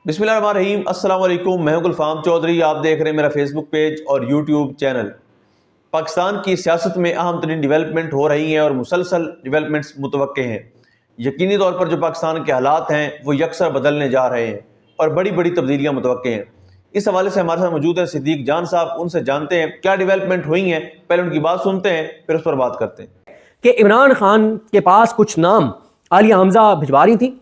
बिस्मिल्लाहिर्रहमानिर्रहीम। अस्सलाम वालेकुम। मैं हूं गुलफाम चौधरी। आप देख रहे हैं मेरा फेसबुक पेज और यूट्यूब चैनल। पाकिस्तान की सियासत में अहम तरीन डिवेलपमेंट हो रही हैं और मुसलसल डिवेलपमेंट्स मुतवक्के हैं। यकीनी तौर पर जो पाकिस्तान के हालात हैं वो यकसर बदलने जा रहे हैं और बड़ी बड़ी तब्दीलियाँ मुतवक्के हैं। इस हवाले से हमारे साथ मौजूद हैं सिद्दीक जान साहब। उनसे जानते हैं क्या डिवेलपमेंट हुई हैं, पहले उनकी बात सुनते हैं फिर उस पर बात करते हैं कि इमरान खान के पास कुछ नाम आलिया हमजा भिजवा रही थी,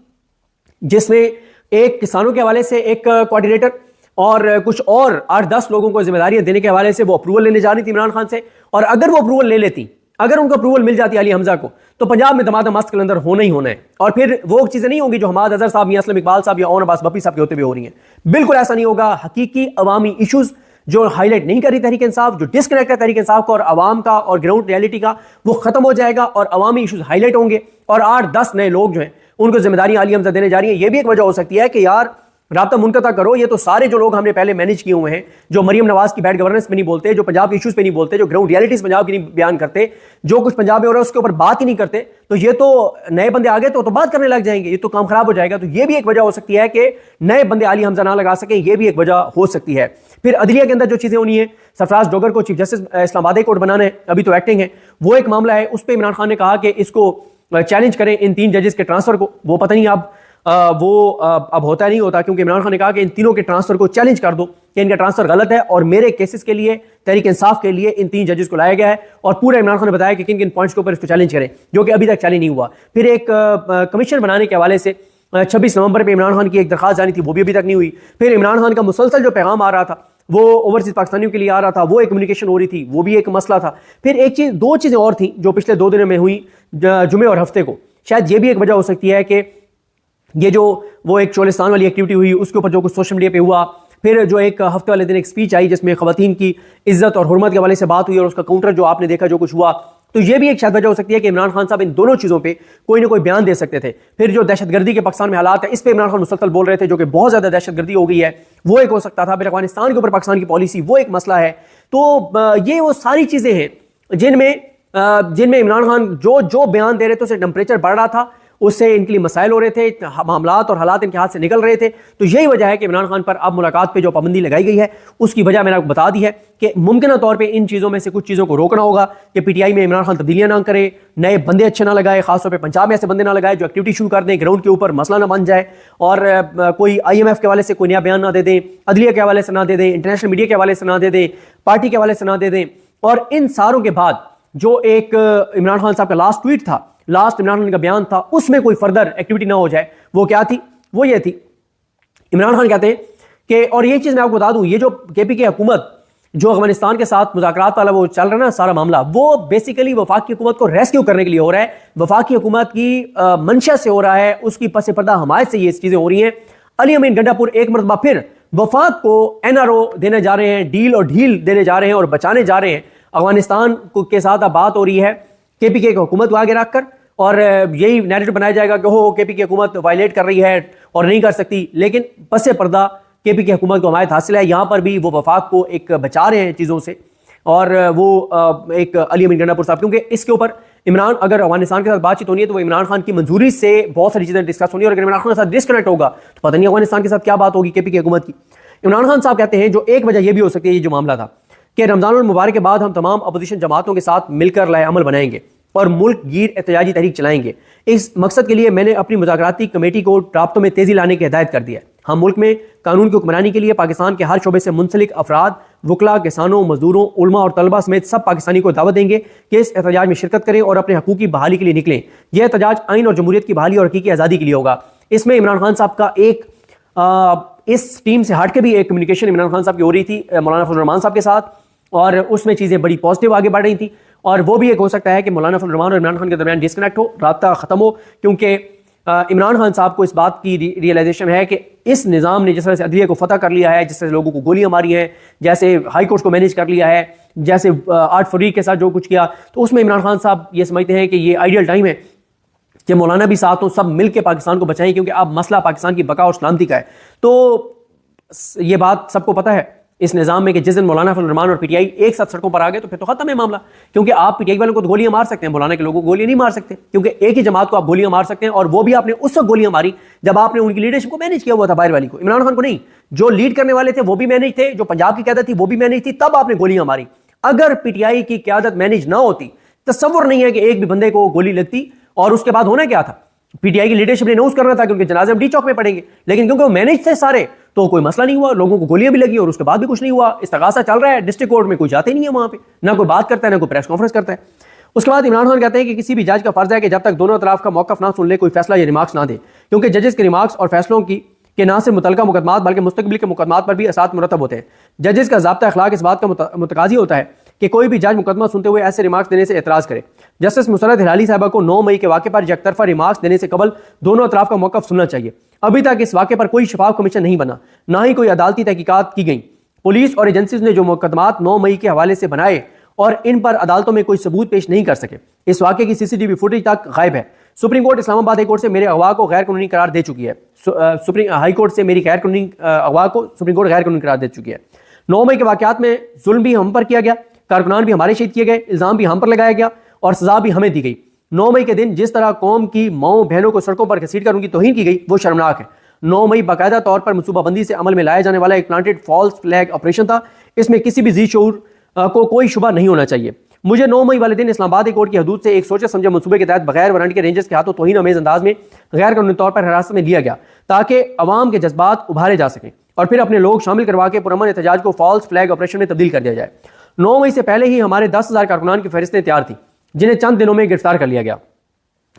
जिसमें एक किसानों के हवाले से एक कोऑर्डिनेटर और कुछ और 8-10 लोगों को जिम्मेदारियां देने के हवाले से वो अप्रूवल लेने जा रही थी इमरान खान से। और अगर वो अप्रूवल ले लेती, अगर उनको अप्रूवल मिल जाती आलिया हमजा को, तो पंजाब में दमादम मस्त कलंदर होना ही होना है। और फिर वो चीजें नहीं होंगी जो हमाद अजहर साहब, मियां असलम इकबाल साहब या ओन अब्बास बप्पी साहब के होते हुए हो रही हैं। बिल्कुल ऐसा नहीं होगा। हकीकी अवामी इशूज जो हाईलाइट नहीं करी तहरीक इंसाफ, जो डिस्कनेक्ट है तहरीक इंसाफ का और अवाम का और ग्राउंड रियलिटी का, वो खत्म हो जाएगा और अवामी इशूज हाईलाइट होंगे और 8-10 नए लोग जो हैं उनको जिम्मेदारी आलिया हमजा देने जा रही है। ये भी एक वजह हो सकती है कि यार राब्ता मुनक़ता करो। ये तो सारे जो लोग हमने पहले मैनेज किए हुए हैं, जो मरियम नवाज की बैड गवर्नेंस पे नहीं बोलते, जो पंजाब के इश्यूज पे नहीं बोलते, जो ग्राउंड रियलिटीज पंजाब की नहीं बयान करते, जो कुछ पंजाब में हो रहा है उसके ऊपर बात ही नहीं करते, तो ये तो नए बंदे आ गए तो बात करने लग जाएंगे, ये तो काम खराब हो जाएगा। तो ये भी एक वजह हो सकती है कि नए बंदे आलिया हमजा ना लगा सके, ये भी एक वजह हो सकती है। फिर अदलिया के अंदर जो चीजें होनी है, सरफराज डोगर को chief justice Islamabad high court बनाना है, अभी तो एक्टिंग है, वो एक मामला है। उस पर इमरान खान ने कहा कि इसको चैलेंज करें इन 3 जजेस के ट्रांसफर को। वो पता नहीं अब होता नहीं होता, क्योंकि इमरान खान ने कहा कि इन तीनों के ट्रांसफर को चैलेंज कर दो कि इनका ट्रांसफर गलत है और मेरे केसेस के लिए, तहरीक इंसाफ के लिए इन 3 जजेस को लाया गया है। और पूरा इमरान खान ने बताया कि किन किन पॉइंट्स के ऊपर इसको चैलेंज करें, जो कि अभी तक चैलेंज नहीं हुआ। फिर एक कमीशन बनाने के हवाले से 26 नवंबर पे इमरान खान की एक दरखास्त जानी थी, वो भी अभी तक नहीं हुई। फिर इमरान खान का मुसलसल जो पैगाम आ रहा था वो ओवरसीज पाकिस्तानियों के लिए आ रहा था, वो एक कम्युनिकेशन हो रही थी, वो भी एक मसला था। फिर एक चीज, 2 चीजें और थी जो पिछले 2 दिनों में हुई, जुमे और हफ्ते को। शायद ये भी एक वजह हो सकती है कि ये जो वो एक चोलिस्तान वाली एक्टिविटी हुई उसके ऊपर जो कुछ सोशल मीडिया पे हुआ, फिर जो एक हफ्ते वाले दिन एक स्पीच आई जिसमें खवातीन की इज्जत और हुर्मत के हवाले से बात हुई और उसका काउंटर जो आपने देखा जो कुछ हुआ, तो ये भी एक शायद वजह हो सकती है कि इमरान खान साहब इन दोनों चीज़ों पे कोई ना कोई बयान दे सकते थे। फिर जो दहशतगर्दी के पाकिस्तान में हालात है, इस पे इमरान खान मुसलसल बोल रहे थे, जो कि बहुत ज़्यादा दहशतगर्दी हो गई है, वो एक हो सकता था। फिर अफगानिस्तान के ऊपर पाकिस्तान की पॉलिसी, वो एक मसला है। तो ये वो सारी चीज़ें हैं जिनमें इमरान खान जो बयान दे रहे थे उससे टेम्परेचर बढ़ रहा था, उससे इनके लिए मसाइल हो रहे थे, मामलात और हालात इनके हाथ से निकल रहे थे। तो यही वजह है कि इमरान खान पर अब मुलाकात पे जो पाबंदी लगाई गई है उसकी वजह मैंने आपको बता दी है कि मुमकिन तौर पे इन चीज़ों में से कुछ चीज़ों को रोकना होगा कि पीटीआई में इमरान खान तब्दीलियां ना करे, नए बंदे अच्छे ना लगाए, खासतौर पर पंजाब में ऐसे बंदे ना लगाए जो एक्टिविटी शुरू कर दें, ग्राउंड के ऊपर मसला ना बन जाए, और कोई IMF के हवाले से कोई नया बयान ना दे दें, अदलिया के हवाले से ना दे दें, इंटरनेशनल मीडिया के हवाले से ना दे दें, पार्टी के हवाले से ना दे दें। और इन सारों के बाद जो एक इमरान खान साहब का लास्ट ट्वीट था, लास्ट इमरान खान का बयान था, उसमें कोई फर्दर एक्टिविटी ना हो जाए। वो क्या थी? वो ये थी, इमरान खान कहते हैं कि, और ये चीज मैं आपको बता दूं, ये जो KPK हुकूमत जो अफगानिस्तान के साथ मुज़ाकरात वाला वो चल रहा है ना सारा मामला, वो बेसिकली वफाकी हुकूमत को रेस्क्यू करने के लिए हो रहा है। वफाकी हुकूमत की मंशा से हो रहा है, उसकी पस पर्दा हमायत से ये चीजें हो रही हैं। अली अमीन गंडापुर एक मरतबा फिर वफाक को NRO देने जा रहे हैं, डील और ढील देने जा रहे हैं और बचाने जा रहे हैं। अफगानिस्तान के साथ अब बात हो रही है KPK की हुकूमत को आगे रखकर, और यही नैरेटिव बनाया जाएगा कि हो KPK हुकूमत वायलेट कर रही है और नहीं कर सकती, लेकिन पसे पर्दा KPK हुकूमत को हमायत हासिल है। यहाँ पर भी वो वफाक को एक बचा रहे हैं चीज़ों से, और वो एक अली अमीन गंडापुर साहब, क्योंकि इसके ऊपर इमरान, अगर अफगानिस्तान के साथ बातचीत होनी है तो वो इमरान खान की मंजूरी से बहुत सारी चीज़ें डिस्कस होनी है, और अगर इमरान खान के साथ डिस्कनेक्ट होगा तो पता नहीं अफगानिस्तान के साथ क्या बात होगी KPK हुकूमत की। इमरान खान साहब कहते हैं जो एक वजह यह भी हो सकती है, ये जो मामला था कि रमजानुल मुबारक के बाद हम तमाम अपोजिशन जमातों के साथ मिलकर लाए अमल बनाएंगे और मुल्क गिर एहतजाजी तहरीक चलाएंगे। इस मकसद के लिए मैंने अपनी मुज़ाकराती कमेटी को राब्तों में तेज़ी लाने की हिदायत कर दिया है। हम मुल्क में कानून की हुक्मरानी के लिए पाकिस्तान के हर शोबे से मुंसलिक अफराद, वकला, किसानों, मजदूरों, उलमा और तलबा समेत सब पाकिस्तानी को दावत देंगे कि इस एहतजाज में शिरकत करें और अपने हकूक़ की बहाली के लिए निकलें। यह एहतजाज आइन और जमहूरियत की बहाली और हकीकी आज़ादी के लिए होगा। इसमें इमरान खान साहब का इस टीम से हट के भी एक कम्युनिकेशन इमरान खान साहब की हो रही थी मौलाना फजल रहमान साहब के साथ, और उसमें चीज़ें बड़ी पॉजिटिव आगे बढ़ रही थी। और वो भी एक हो सकता है कि मौलाना फजल रहमान और इमरान खान के दरमियान डिस्कनेक्ट हो, राब्ता ख़त्म हो, क्योंकि इमरान खान साहब को इस बात की रियलाइजेशन है कि इस निज़ाम ने जिस तरह से अदलिया को फतह कर लिया है, जिस तरह से लोगों को गोलियां मारी हैं, जैसे हाई कोर्ट को मैनेज कर लिया है, जैसे आर्ट फरीक के साथ जो कुछ किया, तो उसमें इमरान खान साहब ये समझते हैं कि ये आइडियल टाइम है कि मौलाना भी साथ हो, सब मिल के पाकिस्तान को बचाएं, क्योंकि अब मसला पाकिस्तान की बका और सलामती का है। तो ये बात सबको पता है, इस निज़ाम में कि जिस दिन मौलाना फजल रहमान और पीटीआई एक साथ सड़कों पर आ गए तो फिर तो खत्म है मामला। क्योंकि आप पीटीआई वालों को तो गोलियां मार सकते हैं, मौलाना के लोगों को गोलियां नहीं मार सकते, क्योंकि एक ही जमात को आप गोलियां मार सकते हैं। और वो भी आपने उस वक्त गोलियां मारी जब आपने उनकी लीडरशिप को मैनेज किया हुआ था, बाहर वाली को, इमरान खान को नहीं। जो लीड करने वाले थे वो भी मैनेज थे, जो पंजाब की क्यादत थी वो भी मैनेज थी, तब आपने गोलियां मारी। अगर पीटीआई की क्यादत मैनेज ना होती, तसव्वुर नहीं है कि एक भी बंदे को गोली लगती। और उसके बाद होना क्या था, पीटीआई की लीडरशिप ने अनाउंस करना था कि उनके जनाजे हम डी चौक में पड़ेंगे, लेकिन क्योंकि वो मैनेज थे सारे तो कोई मसला नहीं हुआ। लोगों को गोलियां भी लगी और उसके बाद भी कुछ नहीं हुआ। इस्तगासा चल रहा है, डिस्ट्रिक्ट कोर्ट में कोई जाते नहीं है, वहां पे ना कोई बात करता है, ना कोई प्रेस कॉन्फ्रेंस करता है। उसके बाद इमरान खान कहते हैं कि किसी भी जज का फर्ज है कि जब तक दोनों तरफ का मौकफ ना सुन ले कोई फैसला या रिमार्क्स ना दे, क्योंकि जजेस के रिमार्क्स और फैसलों की कि ना सिर्फ मुतलका मुकदमात बल्कि मुस्तकबिल के मुकदमात पर भी असात मुरतब होते हैं। जजेस का ज़ाब्ता अखलाक इस बात का मुतकाजी होता है कि कोई भी जज मुकदमा सुनते हुए ऐसे रिमार्क्स देने से एतराज़ करे। जस्टिस मुसरत हिलाली साहबा को 9 मई के वाक़े पर यकतरफा रिमार्क्स देने से कबल दोनों अतराफ का मौक़िफ़ सुनना चाहिए। अभी तक इस वाक़े पर कोई शफाफ कमीशन नहीं बना, ना ही कोई अदालती तहकीकात की गई। पुलिस और एजेंसीज ने जो मुकदमात 9 मई के हवाले से बनाए और इन पर अदालतों में कोई सबूत पेश नहीं कर सके। इस वाक़े की CCTV फुटेज तक गायब है। Supreme court Islamabad high court से मेरे अगवा को गैर कानूनी करार दे चुकी है। सुप्रीम हाई कोर्ट से मेरी गैर कानूनी अगवा को सुप्रीम कोर्ट गैर कानूनी करार दे चुकी है। 9 मई के वाक़यात में जुल्म भी हम पर किया गया, कारकुनान भी हमारे शहीद किए गए, इल्ज़ाम भी हम पर लगाया गया और सजा भी हमें दी गई। 9 मई के दिन जिस तरह कौम की माओ बहनों को सड़कों पर घसीट कर उनकी तौहीन की गई वो शर्मनाक है। 9 मई बाकायदा तौर पर मनसूबाबंदी से अमल में लाया जाने वाला एक प्लांटेड फॉल्स फ्लैग ऑपरेशन था। इसमें किसी भी जी शऊर को कोई शुबा नहीं होना चाहिए। मुझे 9 मई वाले दिन इस्लामाबाद हाई कोर्ट की हदूद से एक सोचे समझे मनसूबे के तहत बगैर वारंट के रेंजर्स के हाथों तौहीन अमेज अंदाज में गैर कानूनी तौर पर हिरासत में लिया गया ताकि अवाम के जज्बात उभारे जा सकें और फिर अपने लोग शामिल करवा के पुरअमन एहतजाज को फॉल्स फ्लैग ऑपरेशन में तब्दील कर दिया जाए। 9 मई से पहले ही हमारे 10,000 कारकुनान की फहरिस्तें तैयार थी जिन्हें चंद दिनों में गिरफ्तार कर लिया गया।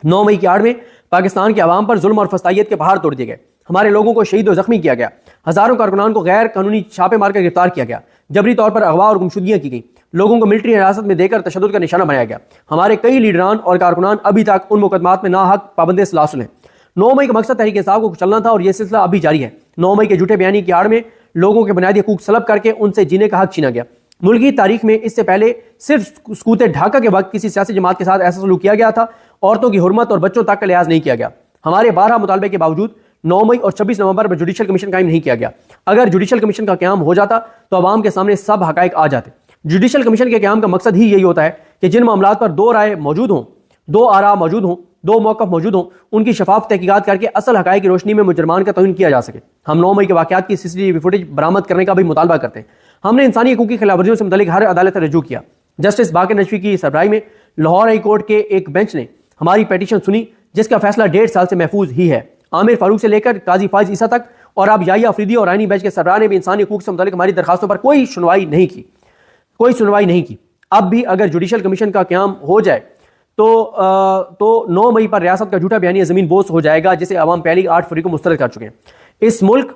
9 मई की आड़ में पाकिस्तान के अवाम पर जुल्म और फसाइयत के पहाड़ तोड़ दिए गए। हमारे लोगों को शहीद और जख्मी किया गया। हजारों कारकुनान को गैर कानूनी छापे मारकर गिरफ्तार किया गया। जबरी तौर पर अगवा और गुमशुदगियां की गई। लोगों को मिलिट्री हिरासत में देकर तशद्दुद का निशाना बनाया गया। हमारे कई लीडरान और कारकुनान अभी तक उन मुकदमात में नाहक पाबंदे सलासल हैं। 9 मई का मकसद तहरीक इंसाफ को चलना था और यह सिलसिला अभी जारी है। 9 मई के झूठे बयानी की आड़ में लोगों के बुनियादी हकूक सलब करके उनसे जीने का हक छीना गया। मुल्क की तारीख में इससे पहले सिर्फ सकूते ढाका के वक्त किसी सियासी जमात के साथ ऐसा सलूक किया गया था। औरतों की हुर्मत और बच्चों तक का लिहाज नहीं किया गया। हमारे 12 मुतालबे के बावजूद 9 मई और 26 नवंबर पर जुडिशल कमीशन कायम नहीं किया गया। अगर जुडिशल कमीशन का क़याम हो जाता तो अवाम के सामने सब हकायक आ जाते। जुडिशल कमीशन के क़याम का मकसद ही यही होता है कि जिन मामलात पर दो राय मौजूद हों, दो आरा मौजूद हों, दो मौक़िफ़ मौजूद हों, उनकी शफाफ तहकीकात करके असल हकायक की रोशनी में मुजरमान का तौहीन किया जा सके। हम 9 मई के वाक़यात की CCTV फुटेज बरामद करने का भी मुतालबा करते हैं। हमने इंसानी हकूक़ की खिलाफवर्जियों से मुतल्लिक हर अदालत रजू किया। जस्टिस बाक़िर नजवी की सरबराही में लाहौर हाई कोर्ट के एक बेंच ने हमारी पेटिशन सुनी जिसका फैसला 1.5 साल से महफूज ही है। आमिर फारूक से लेकर काजी फाइज ईसा तक और अब याहिया अफरीदी और आइनी बेंच के सरबराह ने भी इंसानी हकूक़ से मुतल्लिक हमारी दरखास्तों पर कोई सुनवाई नहीं की। अब भी अगर जुडिशल कमीशन का क़याम हो जाए तो 9 मई पर रियासत का झूठा बयानी ज़मीन बोस हो जाएगा जिसे अवाम पहली 8 फरवरी को मुस्तरद कर चुके हैं। इस मुल्क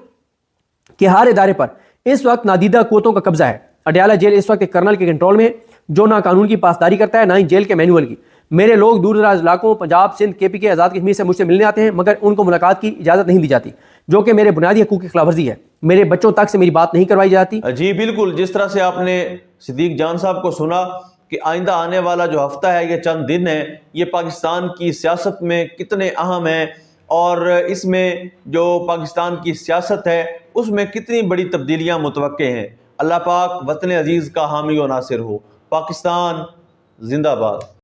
के हर इदारे पर इस वक्त नादीदा कुव्वतों का कब्जा है। अडयाला जेल इस वक्त एक कर्नल के कंट्रोल में है जो ना कानून की पासदारी करता है ना ही जेल के मैनुअल की। मेरे लोग दूर दराज इलाकों पंजाब सिंध KPK आज़ाद कश्मीर से मुझसे मिलने आते हैं मगर उनको मुलाकात की इजाज़त नहीं दी जाती जो कि मेरे बुनियादी हकूक़ की खिलाफवर्जी है। मेरे बच्चों तक से मेरी बात नहीं करवाई जाती। जी बिल्कुल, जिस तरह से आपने सिद्दीक जान साहब को सुना कि आइंदा आने वाला जो हफ्ता है, ये चंद दिन है, ये पाकिस्तान की सियासत में कितने अहम है और इसमें जो पाकिस्तान की सियासत है उसमें कितनी बड़ी तब्दीलियाँ मुतवक्के हैं। अल्लाह पाक वतन अजीज़ का हामी व नासिर हो। पाकिस्तान जिंदाबाद।